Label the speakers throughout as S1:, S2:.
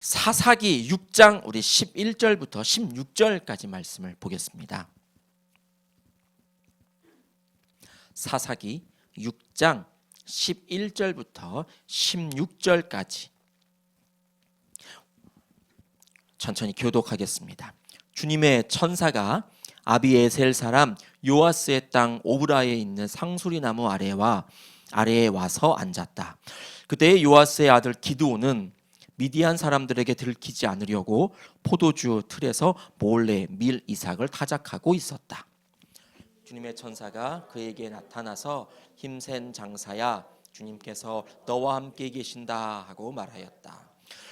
S1: 사사기 6장 우리 11절부터 16절까지 말씀을 보겠습니다. 사사기 6장 11절부터 16절까지 천천히 교독하겠습니다. 주님의 천사가 아비에셀 사람 요아스의 땅 오브라에 있는 상수리 나무 아래에 와서 앉았다. 그때 요아스의 아들 기드온은 미디안 사람들에게 들키지 않으려고 포도주 틀에서 몰래 밀 이삭을 타작하고 있었다. 주님의 천사가 그에게 나타나서 힘센 장사야, 주님께서 너와 함께 계신다 하고 말하였다.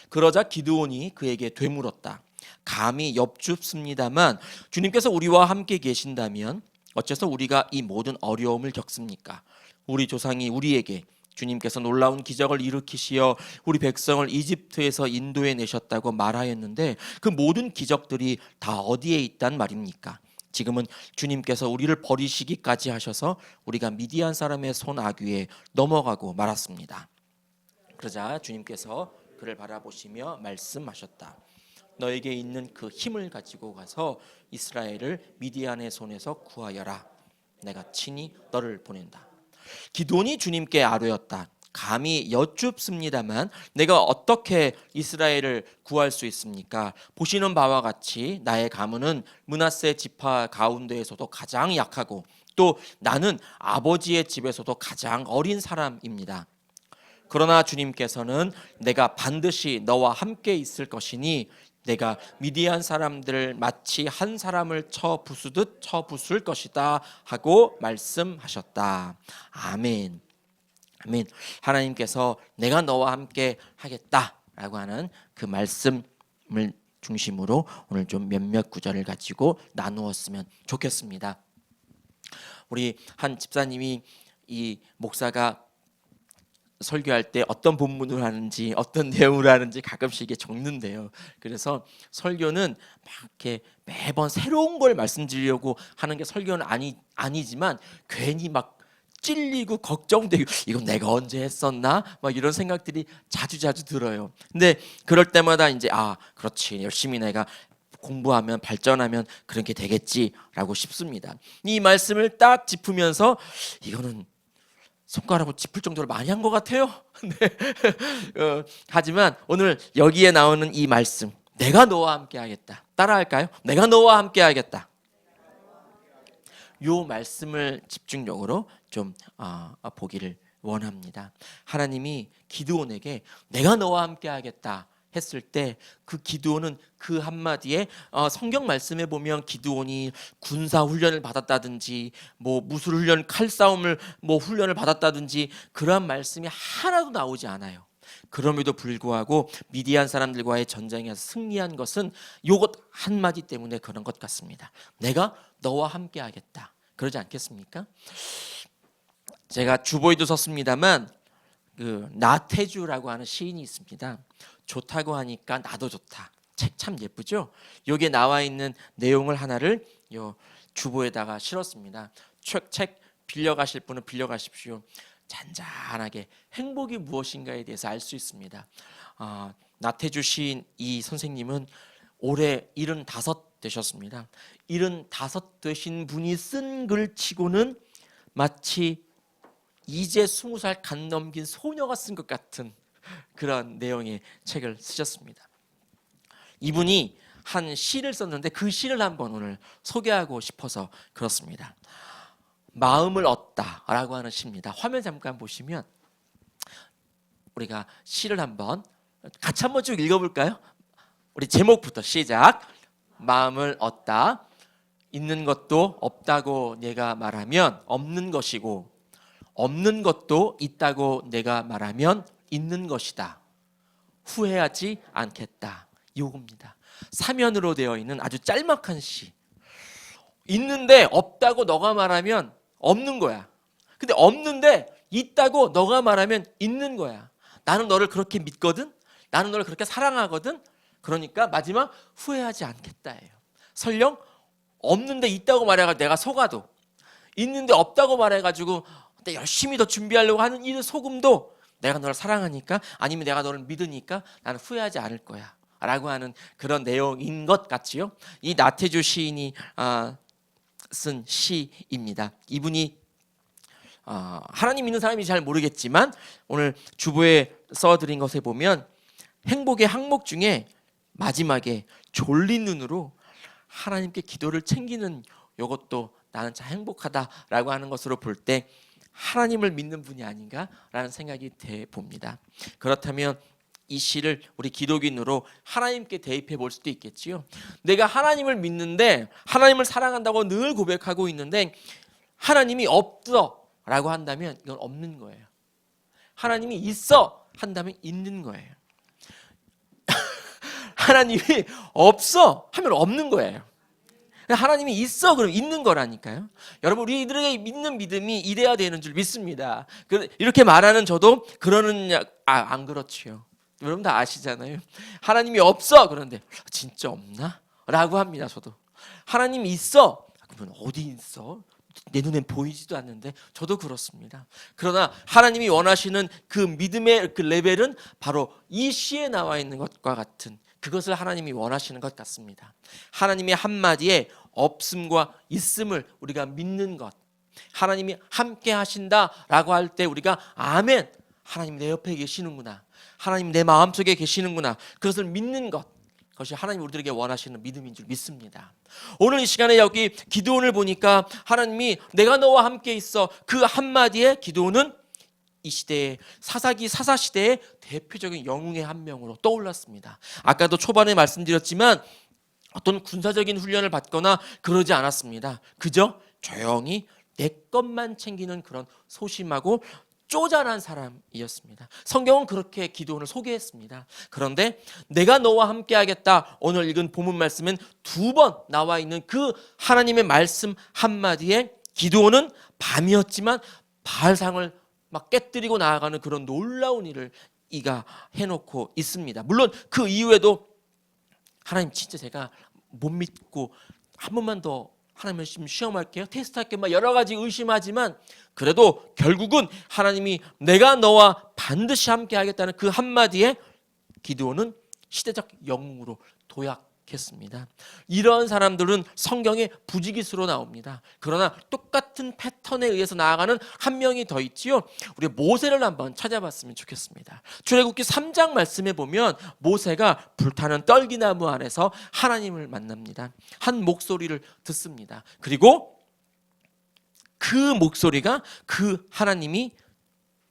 S1: 그러자 기드온이 그에게 되물었다. 감히 엽줍습니다만 주님께서 우리와 함께 계신다면 어째서 우리가 이 모든 어려움을 겪습니까? 우리 조상이 우리에게 주님께서 놀라운 기적을 일으키시어 우리 백성을 이집트에서 인도해 내셨다고 말하였는데 그 모든 기적들이 다 어디에 있단 말입니까? 지금은 주님께서 우리를 버리시기까지 하셔서 우리가 미디안 사람의 손 아귀에 넘어가고 말았습니다. 그러자 주님께서 그를 바라보시며 말씀하셨다. 너에게 있는 그 힘을 가지고 가서 이스라엘을 미디안의 손에서 구하여라. 내가 친히 너를 보낸다. 기드온이 주님께 아뢰었다. 감히 여쭙습니다만 내가 어떻게 이스라엘을 구할 수 있습니까? 보시는 바와 같이 나의 가문은 므낫세 지파 가운데에서도 가장 약하고 또 나는 아버지의 집에서도 가장 어린 사람입니다. 그러나 주님께서는 내가 반드시 너와 함께 있을 것이니 내가 미디안 사람들을 마치 한 사람을 쳐 부수듯 쳐 부술 것이다 하고 말씀하셨다. 아멘. 아멘. 하나님께서 내가 너와 함께 하겠다라고 하는 그 말씀을 중심으로 오늘 좀 몇몇 구절을 가지고 나누었으면 좋겠습니다. 우리 한 집사님이 이 목사가 설교할 때 어떤 본문을 하는지 어떤 내용을 하는지 가끔씩 이게 적는데요. 그래서 설교는 막 이렇게 매번 새로운 걸 말씀드리려고 하는 게 설교는 아니지만 괜히 막 찔리고 걱정되고 이건 내가 언제 했었나 막 이런 생각들이 자주 들어요. 근데 그럴 때마다 이제 그렇지, 열심히 내가 공부하면 발전하면 그렇게 되겠지라고 싶습니다. 이 말씀을 딱 짚으면서 이거는 손가락으로 짚을 정도로 많이 한 것 같아요. 네. 하지만 오늘 여기에 나오는 이 말씀, 내가 너와 함께 하겠다. 따라할까요? 내가 너와 함께 하겠다. 이 말씀을 집중적으로 좀 보기를 원합니다. 하나님이 기드온에게 내가 너와 함께 하겠다 했을 때 그 기드온은 그 한마디에 성경 말씀에 보면 기드온이 군사 훈련을 받았다든지 뭐 무술 훈련, 칼싸움을 훈련을 받았다든지 그러한 말씀이 하나도 나오지 않아요. 그럼에도 불구하고 미디안 사람들과의 전쟁에서 승리한 것은 요것 한마디 때문에 그런 것 같습니다. 내가 너와 함께 하겠다. 그러지 않겠습니까? 제가 주보에도 썼습니다만 그 나태주라고 하는 시인이 있습니다. 좋다고 하니까 나도 좋다. 책 참 예쁘죠? 여기에 나와 있는 내용을 하나를 요 주보에다가 실었습니다. 책 빌려가실 분은 빌려가십시오. 잔잔하게 행복이 무엇인가에 대해서 알 수 있습니다. 나태주 시인 이 선생님은 올해 75 되셨습니다. 75 되신 분이 쓴 글치고는 마치 이제 20살 간 넘긴 소녀가 쓴 것 같은 그런 내용의 책을 쓰셨습니다. 이분이 한 시를 썼는데 그 시를 한번 오늘 소개하고 싶어서 그렇습니다. 마음을 얻다라고 하는 시입니다. 화면 잠깐 보시면 우리가 시를 같이 한번 쭉 읽어볼까요? 우리 제목부터 시작. 마음을 얻다. 있는 것도 없다고 내가 말하면 없는 것이고 없는 것도 있다고 내가 말하면 있는 것이다. 후회하지 않겠다. 요겁니다. 사면으로 되어 있는 아주 짤막한 시. 있는데 없다고 너가 말하면 없는 거야. 근데 없는데 있다고 너가 말하면 있는 거야. 나는 너를 그렇게 믿거든. 나는 너를 그렇게 사랑하거든. 그러니까 마지막 후회하지 않겠다예요. 설령 없는데 있다고 말해가지고 내가 속아도, 있는데 없다고 말해가지고 열심히 더 준비하려고 하는 이 속음도 내가 너를 사랑하니까, 아니면 내가 너를 믿으니까 나는 후회하지 않을 거야. 라고 하는 그런 내용인 것 같지요. 이 나태주 시인이 쓴 시입니다. 이분이 하나님 믿는 사람이 잘 모르겠지만 오늘 주보에 써드린 것에 보면 행복의 항목 중에 마지막에 졸린 눈으로 하나님께 기도를 챙기는 이것도 나는 참 행복하다라고 하는 것으로 볼 때 하나님을 믿는 분이 아닌가라는 생각이 돼 봅니다. 그렇다면 이 시를 우리 기독인으로 하나님께 대입해 볼 수도 있겠지요. 내가 하나님을 믿는데 하나님을 사랑한다고 늘 고백하고 있는데 하나님이 없어 라고 한다면 이건 없는 거예요. 하나님이 있어 한다면 있는 거예요. 하나님이 없어 하면 없는 거예요. 하나님이 있어 그럼 있는 거라니까요. 여러분 우리들에게 믿는 믿음이 이래야 되는 줄 믿습니다. 이렇게 말하는 저도 그러느냐 안 그렇지요. 여러분 다 아시잖아요. 하나님이 없어 그런데 진짜 없나? 라고 합니다. 저도 하나님이 있어 그러면 어디 있어? 내 눈엔 보이지도 않는데 저도 그렇습니다. 그러나 하나님이 원하시는 그 믿음의 그 레벨은 바로 이 시에 나와 있는 것과 같은 그것을 하나님이 원하시는 것 같습니다. 하나님의 한마디에 없음과 있음을 우리가 믿는 것, 하나님이 함께 하신다라고 할 때 우리가 아멘, 하나님 내 옆에 계시는구나, 하나님 내 마음속에 계시는구나, 그것을 믿는 것, 그것이 하나님 우리들에게 원하시는 믿음인 줄 믿습니다. 오늘 이 시간에 여기 기드온을 보니까 하나님이 내가 너와 함께 있어 그 한마디에 기드온은 이 시대의 사사 시대의 대표적인 영웅의 한 명으로 떠올랐습니다. 아까도 초반에 말씀드렸지만 어떤 군사적인 훈련을 받거나 그러지 않았습니다. 그저 조용히 내 것만 챙기는 그런 소심하고 쪼잔한 사람이었습니다. 성경은 그렇게 기드온을 소개했습니다. 그런데 내가 너와 함께 하겠다, 오늘 읽은 본문 말씀엔 2번 나와 있는 그 하나님의 말씀 한마디에 기드온은 밤이었지만 바알상을 막 깨뜨리고 나아가는 그런 놀라운 일을 이가 해놓고 있습니다. 물론 그 이후에도 하나님 진짜 제가 못 믿고 한 번만 더 하나님을 시험할게요, 테스트할게요, 막 여러 가지 의심하지만 그래도 결국은 하나님이 내가 너와 반드시 함께 하겠다는 그 한마디에 기드온은 시대적 영웅으로 도약했습니다. 이런 사람들은 성경에 부지기수로 나옵니다. 그러나 똑같은 패턴에 의해서 나아가는 한 명이 더 있지요. 우리 모세를 한번 찾아봤으면 좋겠습니다. 출애굽기 3장 말씀에 보면 모세가 불타는 떨기나무 안에서 하나님을 만납니다. 한 목소리를 듣습니다. 그리고 그 목소리가 그 하나님이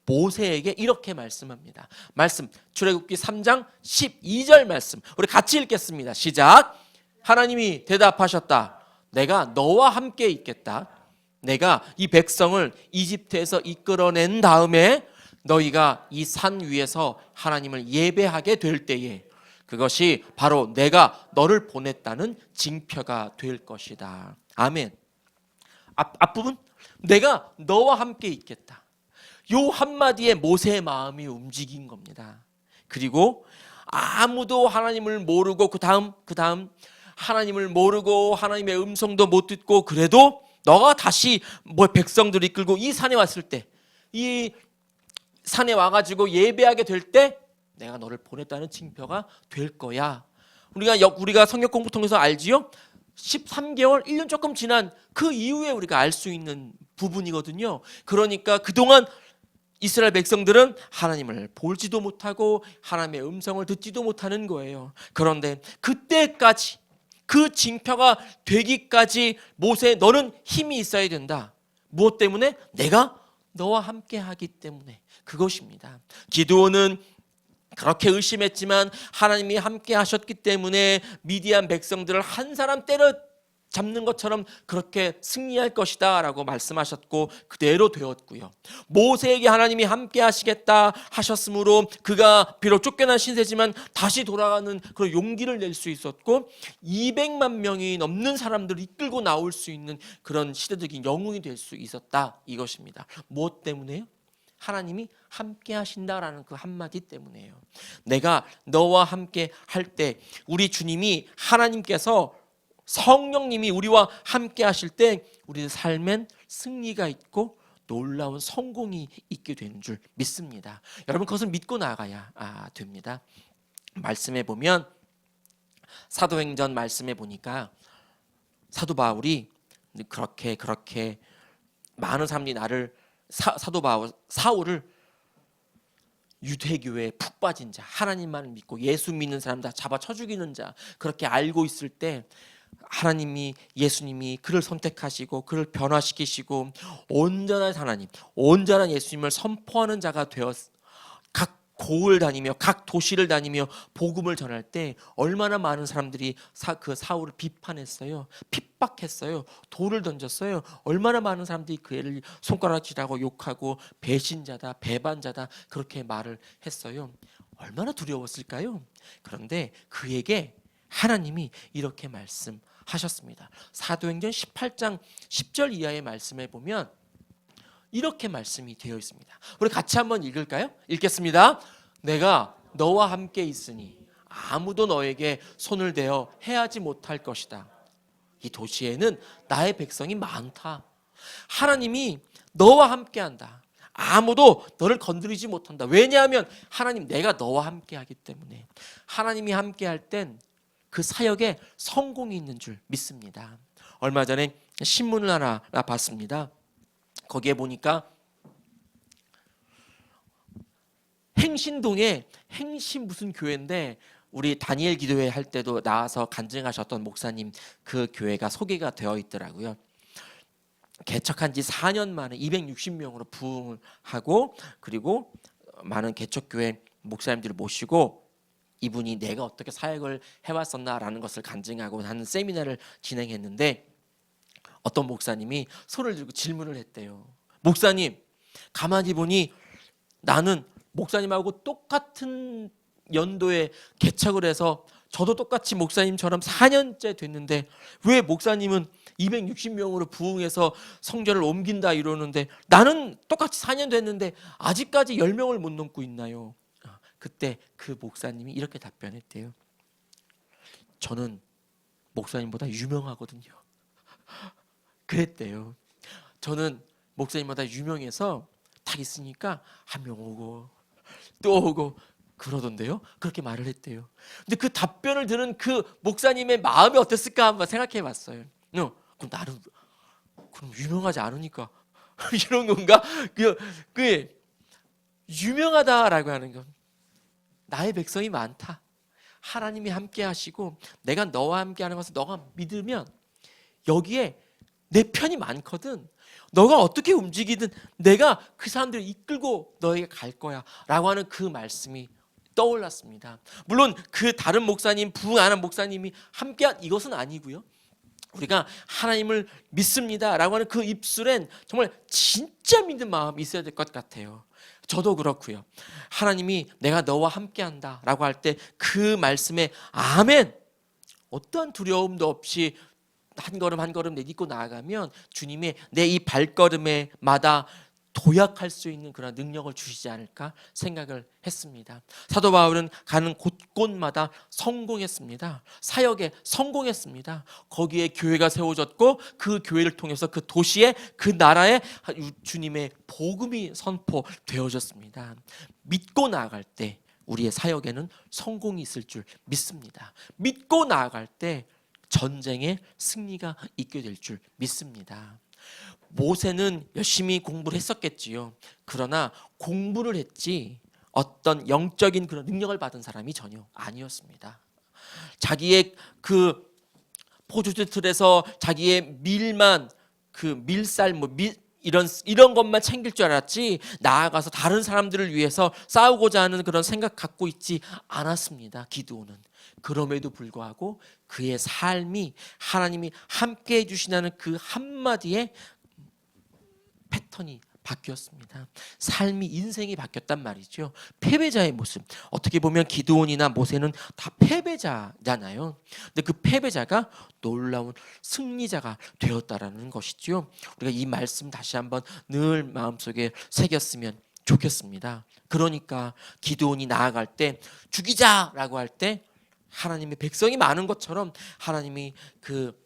S1: 모세에게 이렇게 말씀합니다. 말씀 출애굽기 3장 12절 말씀 우리 같이 읽겠습니다. 시작. 하나님이 대답하셨다. 내가 너와 함께 있겠다. 내가 이 백성을 이집트에서 이끌어낸 다음에 너희가 이 산 위에서 하나님을 예배하게 될 때에 그것이 바로 내가 너를 보냈다는 징표가 될 것이다. 아멘. 앞부분 내가 너와 함께 있겠다. 요 한마디에 모세의 마음이 움직인 겁니다. 그리고 아무도 하나님을 모르고 그 다음 하나님을 모르고 하나님의 음성도 못 듣고 그래도 너가 다시 백성들을 이끌고 이 산에 왔을 때, 이 산에 와가지고 예배하게 될 때 내가 너를 보냈다는 징표가 될 거야. 우리가 성경 공부 통해서 알지요? 13개월, 1년 조금 지난 그 이후에 우리가 알 수 있는 부분이거든요. 그러니까 그동안 이스라엘 백성들은 하나님을 볼지도 못하고 하나님의 음성을 듣지도 못하는 거예요. 그런데 그때까지 그 징표가 되기까지 모세 너는 힘이 있어야 된다. 무엇 때문에? 내가 너와 함께 하기 때문에. 그것입니다. 기드온은 그렇게 의심했지만 하나님이 함께 하셨기 때문에 미디안 백성들을 한 사람 때려잡는 것처럼 그렇게 승리할 것이다 라고 말씀하셨고 그대로 되었고요. 모세에게 하나님이 함께 하시겠다 하셨으므로 그가 비록 쫓겨난 신세지만 다시 돌아가는 그런 용기를 낼 수 있었고 200만 명이 넘는 사람들을 이끌고 나올 수 있는 그런 시대적인 영웅이 될 수 있었다, 이것입니다. 무엇 때문에요? 하나님이 함께 하신다라는 그 한마디 때문에요. 내가 너와 함께 할 때 우리 주님이 하나님께서 성령님이 우리와 함께 하실 때 우리의 삶엔 승리가 있고 놀라운 성공이 있게 되는 줄 믿습니다. 여러분 그것을 믿고 나아가야 됩니다. 말씀해 보면 사도행전 말씀에 보니까 사도 바울이 그렇게 많은 사람들이 나를 사도 바울 사울을 유대교에 푹 빠진 자, 하나님만을 믿고 예수 믿는 사람 다 잡아쳐 죽이는 자, 그렇게 알고 있을 때 하나님이, 예수님이 그를 선택하시고 그를 변화시키시고 온전한 하나님, 온전한 예수님을 선포하는 자가 되어 각 고을 다니며 각 도시를 다니며 복음을 전할 때 얼마나 많은 사람들이 그 사울을 비판했어요. 핍박했어요. 돌을 던졌어요. 얼마나 많은 사람들이 그 애를 손가락질하고 욕하고 배신자다, 배반자다 그렇게 말을 했어요. 얼마나 두려웠을까요? 그런데 그에게 하나님이 이렇게 말씀하셨습니다. 사도행전 18장 10절 이하의 말씀에 보면 이렇게 말씀이 되어 있습니다. 우리 같이 한번 읽을까요? 읽겠습니다. 내가 너와 함께 있으니 아무도 너에게 손을 대어 해하지 못할 것이다. 이 도시에는 나의 백성이 많다. 하나님이 너와 함께한다. 아무도 너를 건드리지 못한다. 왜냐하면 하나님, 내가 너와 함께하기 때문에. 하나님이 함께할 땐 그 사역에 성공이 있는 줄 믿습니다. 얼마 전에 신문을 하나 봤습니다. 거기에 보니까 행신동에 무슨 교회인데 우리 다니엘 기도회 할 때도 나와서 간증하셨던 목사님 그 교회가 소개가 되어 있더라고요. 개척한 지 4년 만에 260명으로 부흥을 하고, 그리고 많은 개척교회 목사님들을 모시고 이분이 내가 어떻게 사역을 해왔었나라는 것을 간증하고 하는 세미나를 진행했는데, 어떤 목사님이 손을 들고 질문을 했대요. 목사님, 가만히 보니 나는 목사님하고 똑같은 연도에 개척을 해서 저도 똑같이 목사님처럼 4년째 됐는데 왜 목사님은 260명으로 부흥해서 성전을 옮긴다 이러는데 나는 똑같이 4년 됐는데 아직까지 10명을 못 넘고 있나요? 그때 그 목사님이 이렇게 답변했대요. 저는 목사님보다 유명하거든요. 그랬대요. 저는 목사님보다 유명해서 딱 있으니까 한 명 오고 또 오고 그러던데요. 그렇게 말을 했대요. 근데 그 답변을 들은 그 목사님의 마음이 어땠을까 한번 생각해 봤어요. 그럼 나는 그럼 유명하지 않으니까 이런 건가? 그 유명하다라고 하는 건 나의 백성이 많다. 하나님이 함께 하시고 내가 너와 함께 하는 것을 너가 믿으면 여기에 내 편이 많거든. 너가 어떻게 움직이든 내가 그 사람들을 이끌고 너에게 갈 거야 라고 하는 그 말씀이 떠올랐습니다. 물론 그 다른 목사님, 부흥하는 목사님이 함께한 이것은 아니고요. 우리가 하나님을 믿습니다 라고 하는 그 입술엔 정말 진짜 믿는 마음이 있어야 될 것 같아요. 저도 그렇고요. 하나님이 내가 너와 함께한다 라고 할 때 그 말씀에 아멘, 어떠한 두려움도 없이 한 걸음 한 걸음 내딛고 나아가면 주님의 내 이 발걸음에마다 도약할 수 있는 그런 능력을 주시지 않을까 생각을 했습니다. 사도 바울은 가는 곳곳마다 성공했습니다. 사역에 성공했습니다. 거기에 교회가 세워졌고 그 교회를 통해서 그 도시에, 그 나라에 주님의 복음이 선포되어졌습니다. 믿고 나아갈 때 우리의 사역에는 성공이 있을 줄 믿습니다. 믿고 나아갈 때 전쟁에 승리가 있게 될 줄 믿습니다. 모세는 열심히 공부를 했었겠지요. 그러나 공부를 했지 어떤 영적인 그런 능력을 받은 사람이 전혀 아니었습니다. 자기의 그 포도주 틀에서 자기의 밀만, 그 밀쌀 이런 것만 챙길 줄 알았지 나아가서 다른 사람들을 위해서 싸우고자 하는 그런 생각 갖고 있지 않았습니다. 기드온은. 그럼에도 불구하고 그의 삶이 하나님이 함께 해주시다는 그 한마디에 패턴이 바뀌었습니다. 삶이, 인생이 바뀌었단 말이죠. 패배자의 모습. 어떻게 보면 기드온이나 모세는 다 패배자잖아요. 근데 그 패배자가 놀라운 승리자가 되었다라는 것이죠. 우리가 이 말씀 다시 한번 늘 마음속에 새겼으면 좋겠습니다. 그러니까 기드온이 나아갈 때 죽이자라고 할 때 하나님의 백성이 많은 것처럼 하나님이 그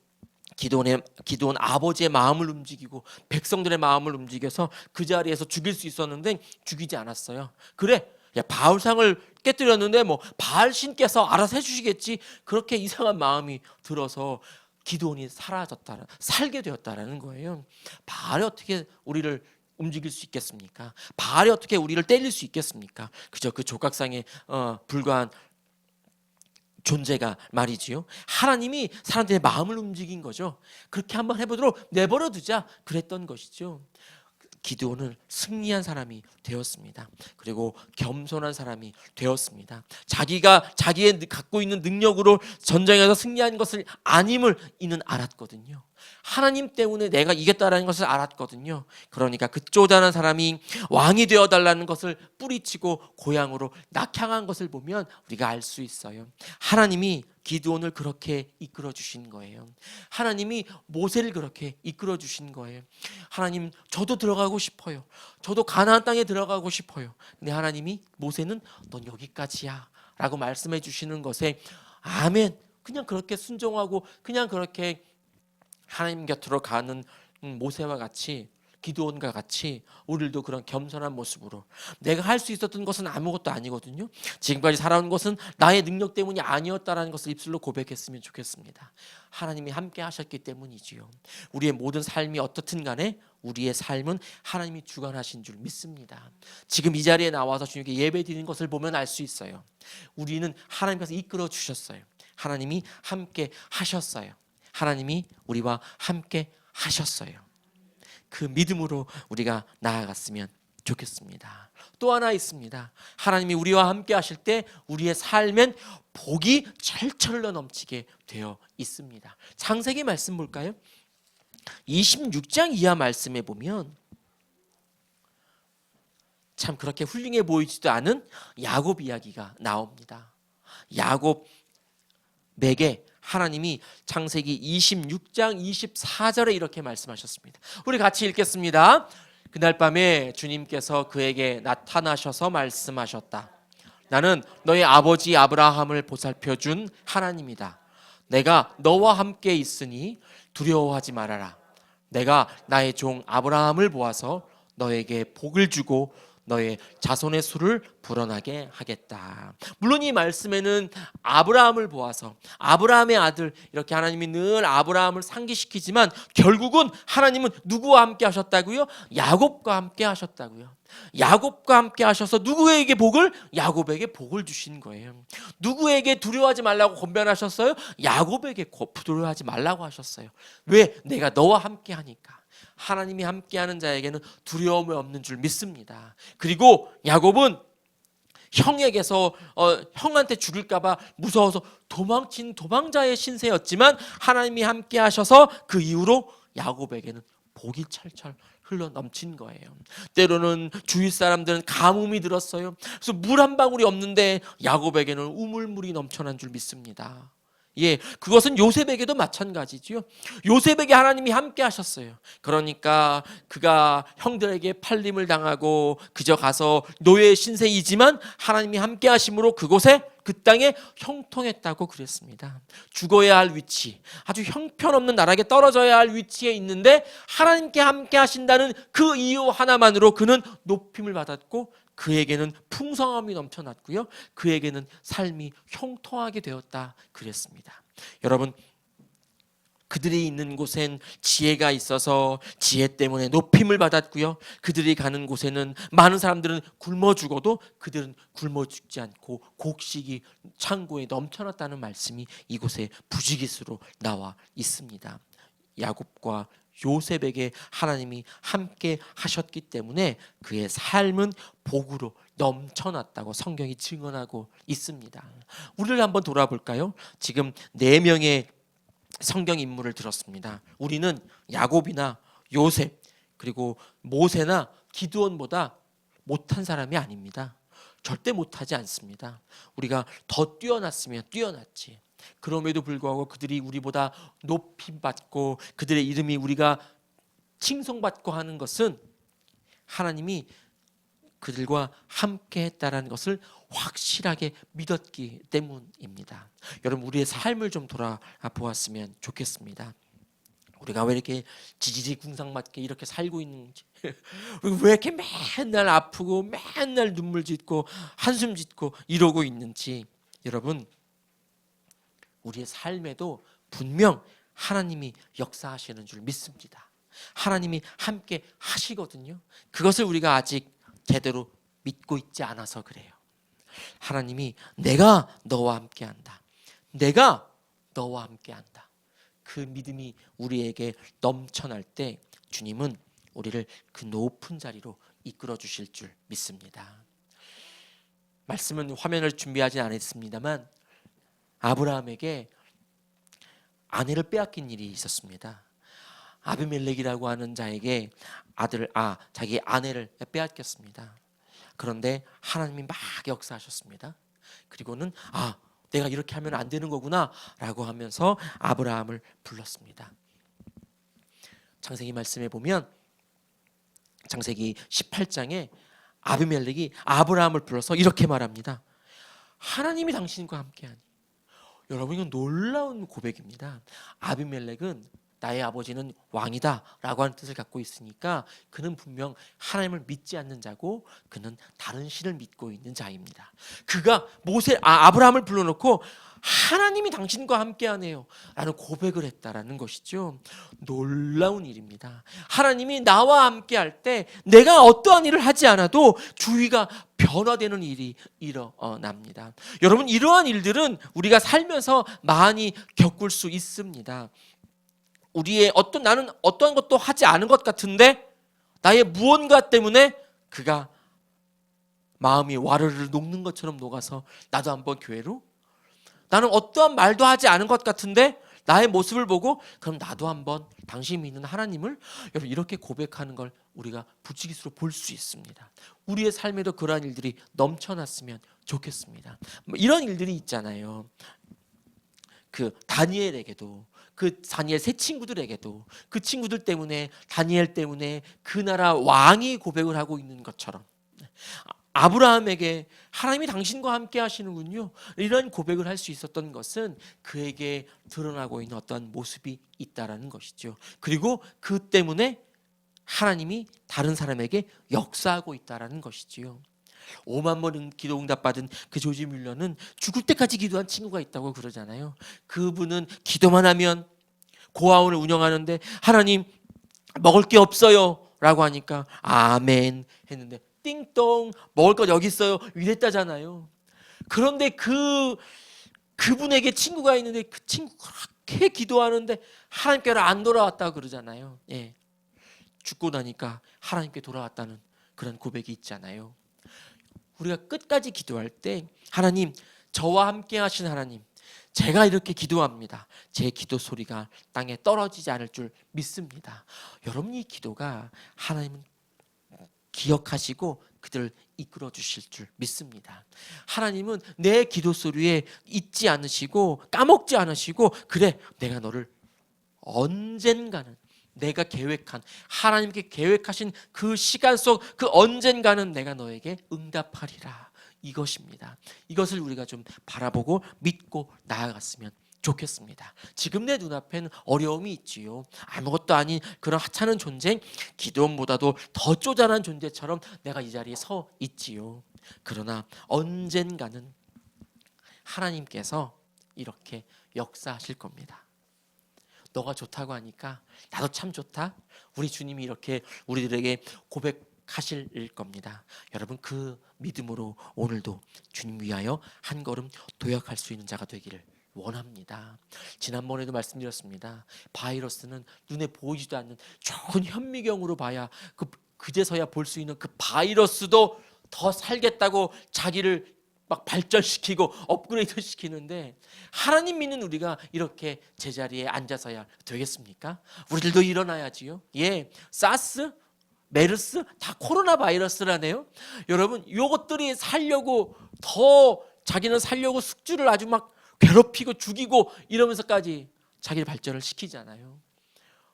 S1: 기드온 아버지의 마음을 움직이고 백성들의 마음을 움직여서 그 자리에서 죽일 수 있었는데 죽이지 않았어요. 그래, 야, 바울상을 깨뜨렸는데 뭐 바알 신께서 알아서 해주시겠지, 그렇게 이상한 마음이 들어서 기드온이 살게 되었다라는 거예요. 바알이 어떻게 우리를 움직일 수 있겠습니까? 바알이 어떻게 우리를 때릴 수 있겠습니까? 그저 그 조각상에 불과한 존재가 말이지요. 하나님이 사람들의 마음을 움직인 거죠. 그렇게 한번 해보도록 내버려 두자 그랬던 것이죠. 기드온은 승리한 사람이 되었습니다. 그리고 겸손한 사람이 되었습니다. 자기가 자기의 갖고 있는 능력으로 전쟁에서 승리한 것을 아님을 이는 알았거든요. 하나님 때문에 내가 이겼다라는 것을 알았거든요. 그러니까 그 쪼잔한 사람이 왕이 되어달라는 것을 뿌리치고 고향으로 낙향한 것을 보면 우리가 알 수 있어요. 하나님이 기드온을 그렇게 이끌어 주신 거예요. 하나님이 모세를 그렇게 이끌어 주신 거예요. 하나님, 저도 들어가고 싶어요. 저도 가나안 땅에 들어가고 싶어요. 근데 하나님이 모세는 넌 여기까지야 라고 말씀해 주시는 것에 아멘, 그냥 그렇게 순종하고 그냥 그렇게 하나님 곁으로 가는 모세와 같이, 기드온과 같이 우리도 그런 겸손한 모습으로, 내가 할 수 있었던 것은 아무것도 아니거든요. 지금까지 살아온 것은 나의 능력 때문이 아니었다라는 것을 입술로 고백했으면 좋겠습니다. 하나님이 함께 하셨기 때문이지요. 우리의 모든 삶이 어떻든 간에 우리의 삶은 하나님이 주관하신 줄 믿습니다. 지금 이 자리에 나와서 주님께 예배 드리는 것을 보면 알 수 있어요. 우리는 하나님께서 이끌어 주셨어요. 하나님이 함께 하셨어요. 하나님이 우리와 함께 하셨어요. 그 믿음으로 우리가 나아갔으면 좋겠습니다. 또 하나 있습니다. 하나님이 우리와 함께 하실 때 우리의 삶엔 복이 철철로 넘치게 되어 있습니다. 창세기 말씀 볼까요? 26장 이하 말씀에 보면 참 그렇게 훌륭해 보이지도 않은 야곱 이야기가 나옵니다. 야곱에게 하나님이 창세기 26장 24절에 이렇게 말씀하셨습니다. 우리 같이 읽겠습니다. 그날 밤에 주님께서 그에게 나타나셔서 말씀하셨다. 나는 너의 아버지 아브라함을 보살펴준 하나님이다. 내가 너와 함께 있으니 두려워하지 말아라. 내가 나의 종 아브라함을 보아서 너에게 복을 주고 너의 자손의 수를 불어나게 하겠다. 물론 이 말씀에는 아브라함을 보아서 아브라함의 아들, 이렇게 하나님이 늘 아브라함을 상기시키지만 결국은 하나님은 누구와 함께 하셨다고요? 야곱과 함께 하셨다고요. 야곱과 함께 하셔서 누구에게 복을? 야곱에게 복을 주신 거예요. 누구에게 두려워하지 말라고 권면하셨어요? 야곱에게 두려워하지 말라고 하셨어요. 왜? 내가 너와 함께 하니까. 하나님이 함께하는 자에게는 두려움이 없는 줄 믿습니다. 그리고 야곱은 형에게서 형한테 죽을까봐 무서워서 도망친 도망자의 신세였지만 하나님이 함께하셔서 그 이후로 야곱에게는 복이 철철 흘러 넘친 거예요. 때로는 주위 사람들은 가뭄이 들었어요. 그래서 물 한 방울이 없는데 야곱에게는 우물물이 넘쳐난 줄 믿습니다. 예, 그것은 요셉에게도 마찬가지지요. 요셉에게 하나님이 함께 하셨어요. 그러니까 그가 형들에게 팔림을 당하고 그저 가서 노예의 신세이지만 하나님이 함께 하심으로 그곳에 그 땅에 형통했다고 그랬습니다. 죽어야 할 위치, 아주 형편없는 나락에 떨어져야 할 위치에 있는데 하나님께 함께 하신다는 그 이유 하나만으로 그는 높임을 받았고 그에게는 풍성함이 넘쳐났고요. 그에게는 삶이 형통하게 되었다 그랬습니다. 여러분, 그들이 있는 곳엔 지혜가 있어서 지혜 때문에 높임을 받았고요. 그들이 가는 곳에는 많은 사람들은 굶어 죽어도 그들은 굶어 죽지 않고 곡식이 창고에 넘쳐났다는 말씀이 이곳에 부지기수로 나와 있습니다. 야곱과 요셉에게 하나님이 함께 하셨기 때문에 그의 삶은 복으로 넘쳐났다고 성경이 증언하고 있습니다. 우리를 한번 돌아볼까요? 지금 4명의 성경 인물을 들었습니다. 우리는 야곱이나 요셉 그리고 모세나 기드온보다 못한 사람이 아닙니다. 절대 못하지 않습니다. 우리가 더 뛰어났으면 뛰어났지. 그럼에도 불구하고 그들이 우리보다 높임받고 그들의 이름이 우리가 칭송받고 하는 것은 하나님이 그들과 함께 했다라는 것을 확실하게 믿었기 때문입니다. 여러분, 우리의 삶을 좀 돌아보았으면 좋겠습니다. 우리가 왜 이렇게 지지리 궁상맞게 이렇게 살고 있는지, 왜 이렇게 맨날 아프고 맨날 눈물 짓고 한숨 짓고 이러고 있는지, 여러분 우리의 삶에도 분명 하나님이 역사하시는 줄 믿습니다. 하나님이 함께 하시거든요. 그것을 우리가 아직 제대로 믿고 있지 않아서 그래요. 하나님이 내가 너와 함께한다, 내가 너와 함께한다, 그 믿음이 우리에게 넘쳐날 때 주님은 우리를 그 높은 자리로 이끌어 주실 줄 믿습니다. 말씀은 화면을 준비하지 않았습니다만 아브라함에게 아내를 빼앗긴 일이 있었습니다. 아비멜렉이라고 하는 자에게 자기 아내를 빼앗겼습니다. 그런데 하나님이 막 역사하셨습니다. 그리고는 내가 이렇게 하면 안 되는 거구나 라고 하면서 아브라함을 불렀습니다. 창세기 말씀에 보면 창세기 18장에 아비멜렉이 아브라함을 불러서 이렇게 말합니다. 하나님이 당신과 함께하니. 여러분, 이건 놀라운 고백입니다. 아비멜렉은 나의 아버지는 왕이다 라고 하는 뜻을 갖고 있으니까 그는 분명 하나님을 믿지 않는 자고 그는 다른 신을 믿고 있는 자입니다. 그가 아브라함을 불러놓고 하나님이 당신과 함께하네요 라는 고백을 했다라는 것이죠. 놀라운 일입니다. 하나님이 나와 함께할 때 내가 어떠한 일을 하지 않아도 주위가 변화되는 일이 일어납니다. 여러분, 이러한 일들은 우리가 살면서 많이 겪을 수 있습니다. 나는 어떠한 것도 하지 않은 것 같은데 나의 무언가 때문에 그가 마음이 와르르 녹는 것처럼 녹아서 나도 한번 교회로, 나는 어떠한 말도 하지 않은 것 같은데 나의 모습을 보고 그럼 나도 한번 당신이 믿는 하나님을, 여러분 이렇게 고백하는 걸 우리가 부지기수로 볼 수 있습니다. 우리의 삶에도 그러한 일들이 넘쳐났으면 좋겠습니다. 이런 일들이 있잖아요. 그 다니엘에게도, 그 다니엘 세 친구들에게도 그 친구들 때문에, 다니엘 때문에 그 나라 왕이 고백을 하고 있는 것처럼 아브라함에게 하나님이 당신과 함께 하시는군요, 이런 고백을 할 수 있었던 것은 그에게 드러나고 있는 어떤 모습이 있다라는 것이죠. 그리고 그 때문에 하나님이 다른 사람에게 역사하고 있다라는 것이지요. 5만 번 기도 응답받은 그 조지 뮬러는 죽을 때까지 기도한 친구가 있다고 그러잖아요. 그분은 기도만 하면 고아원을 운영하는데 하나님 먹을 게 없어요 라고 하니까 아멘 했는데 띵동 먹을 거 여기 있어요 이랬다잖아요. 그런데 그분에게 친구가 있는데 그 친구 그렇게 기도하는데 하나님께로 안 돌아왔다고 그러잖아요. 예. 죽고 나니까 하나님께 돌아왔다는 그런 고백이 있잖아요. 우리가 끝까지 기도할 때 하나님, 저와 함께 하신 하나님, 제가 이렇게 기도합니다. 제 기도 소리가 땅에 떨어지지 않을 줄 믿습니다. 여러분, 이 기도가 하나님은 기억하시고 그들을 이끌어 주실 줄 믿습니다. 하나님은 내 기도 소리에 잊지 않으시고 까먹지 않으시고, 그래 내가 너를 언젠가는, 내가 계획한, 하나님께 계획하신 그 시간 속 그 언젠가는 내가 너에게 응답하리라, 이것입니다. 이것을 우리가 좀 바라보고 믿고 나아갔으면 좋겠습니다. 지금 내 눈앞엔 어려움이 있지요. 아무것도 아닌 그런 하찮은 존재, 기도원보다도 더 쪼잔한 존재처럼 내가 이 자리에 서 있지요. 그러나 언젠가는 하나님께서 이렇게 역사하실 겁니다. 너가 좋다고 하니까 나도 참 좋다, 우리 주님이 이렇게 우리들에게 고백하실 겁니다. 여러분, 그 믿음으로 오늘도 주님 위하여 한 걸음 도약할 수 있는 자가 되기를 원합니다. 지난번에도 말씀드렸습니다. 바이러스는 눈에 보이지도 않는 좋은 현미경으로 봐야 그제서야 볼 수 있는 그 바이러스도 더 살겠다고 자기를 막 발전시키고 업그레이드 시키는데, 하나님 믿는 우리가 이렇게 제자리에 앉아서야 되겠습니까? 우리들도 일어나야지요. 예, 사스, 메르스 다 코로나 바이러스라네요. 여러분, 요것들이 살려고 자기는 살려고 숙주를 아주 막 괴롭히고 죽이고 이러면서까지 자기를 발전을 시키잖아요.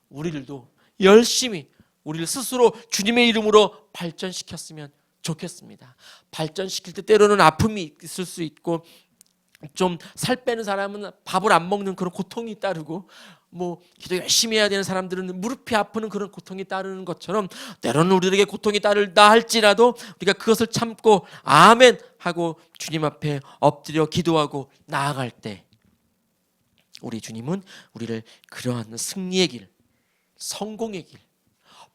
S1: 우리들도 열심히 우리를 스스로 주님의 이름으로 발전시켰으면 좋겠습니다. 발전시킬 때 때로는 아픔이 있을 수 있고 좀 살 빼는 사람은 밥을 안 먹는 그런 고통이 따르고, 뭐 기도 열심히 해야 되는 사람들은 무릎이 아프는 그런 고통이 따르는 것처럼, 때로는 우리에게 고통이 따른다 할지라도 우리가 그것을 참고 아멘 하고 주님 앞에 엎드려 기도하고 나아갈 때, 우리 주님은 우리를 그러한 승리의 길, 성공의 길,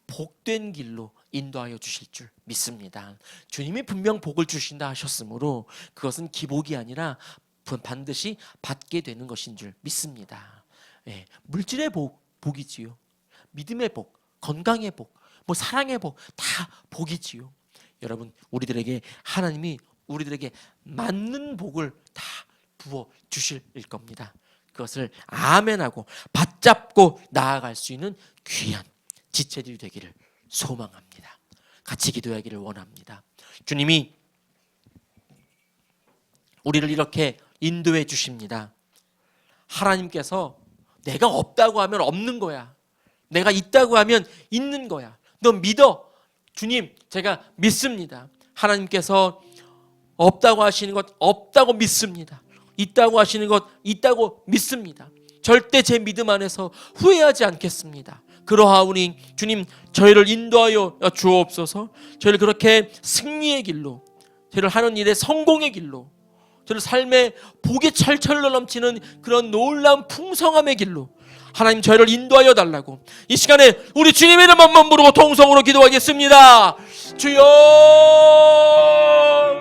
S1: 복된 길로 인도하여 주실 줄 믿습니다. 주님이 분명 복을 주신다 하셨으므로 그것은 기복이 아니라 반드시 받게 되는 것인 줄 믿습니다. 예, 물질의 복이지요. 믿음의 복, 건강의 복, 뭐 사랑의 복, 다 복이지요. 여러분, 우리들에게 하나님이 우리들에게 맞는 복을 다 부어 주실 겁니다. 그것을 아멘하고 받잡고 나아갈 수 있는 귀한 지체들이 되기를 소망합니다. 같이 기도하기를 원합니다. 주님이 우리를 이렇게 인도해 주십니다. 하나님께서 내가 없다고 하면 없는 거야, 내가 있다고 하면 있는 거야, 너 믿어. 주님, 제가 믿습니다. 하나님께서 없다고 하시는 것 없다고 믿습니다. 있다고 하시는 것 있다고 믿습니다. 절대 제 믿음 안에서 후회하지 않겠습니다. 그러하오니 주님, 저희를 인도하여 주옵소서. 저희를 그렇게 승리의 길로, 저희를 하는 일의 성공의 길로, 저희를 삶의 복이 철철 넘치는 그런 놀라운 풍성함의 길로 하나님 저희를 인도하여 달라고 이 시간에 우리 주님의 이름 한번 부르고 통성으로 기도하겠습니다. 주여.